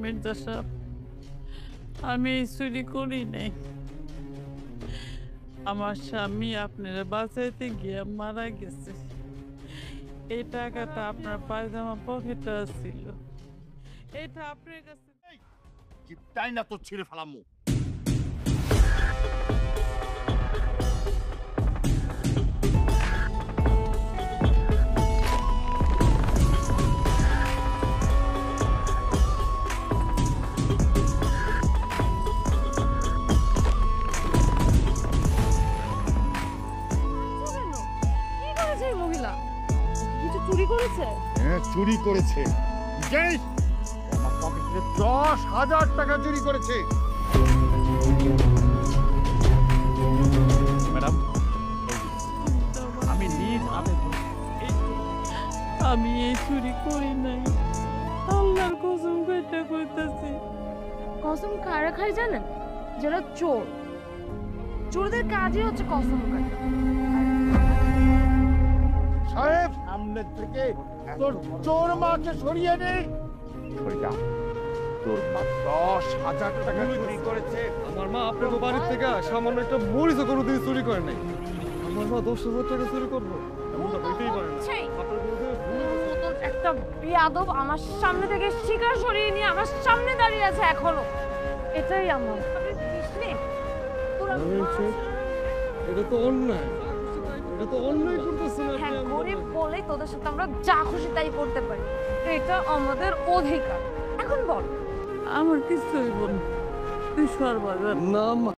মির্জা সাহেব, আমি এই চুরি করি নাই। আমার স্বামী আপনারা বাঁচাইতে গিয়ে মারা গেছে। এই টাকাটা আপনার পায়জামা পকেটে ছিল, এটা আপনার কাছে। তাই না তোর ছেড়ে ফেলামু। হ্যাঁ, চুরি করেছে। আমার পকেট থেকে 10,000 টাকা চুরি করেছে। ম্যাডাম, আমি নিজ হাতে আমি এই চুরি করি নাই, আল্লাহর কসম কইটা কইতাছি। কসম কারা খায় জানেন? যারা চোর, চোরদের কাজই হচ্ছে কসম কাটা। সাহেব, সামনে থেকে তোর চোর মাকে সরিয়ে নে। সরিয়া, তোর মা 10,000 টাকা চুরি করেছে। আমার মা আপনার বাড়ির থেকে সামান্য একটা মরিচও কোনোদিন চুরি করে নাই। আমার মা 10,000 টাকা চুরি করবো এমনটা হইতেই পারে না। আপনার বিরুদ্ধে একটা বেয়াদব আমার সামনে থেকে শিকার সরিয়ে নিয়ে আমার সামনে দাঁড়িয়ে আছে এখনো। এটাই আমার এটা তো অন্যায়, এটা তো অন্যায় করতেছেন আপনি। হ্যাঁ, গরিব বলেই তোদের সাথে আমরা যা খুশি তাই করতে পারি, এটা আমাদের অধিকার। এখন বল, আমার কিছু হইব না, তুই সর বাজার। না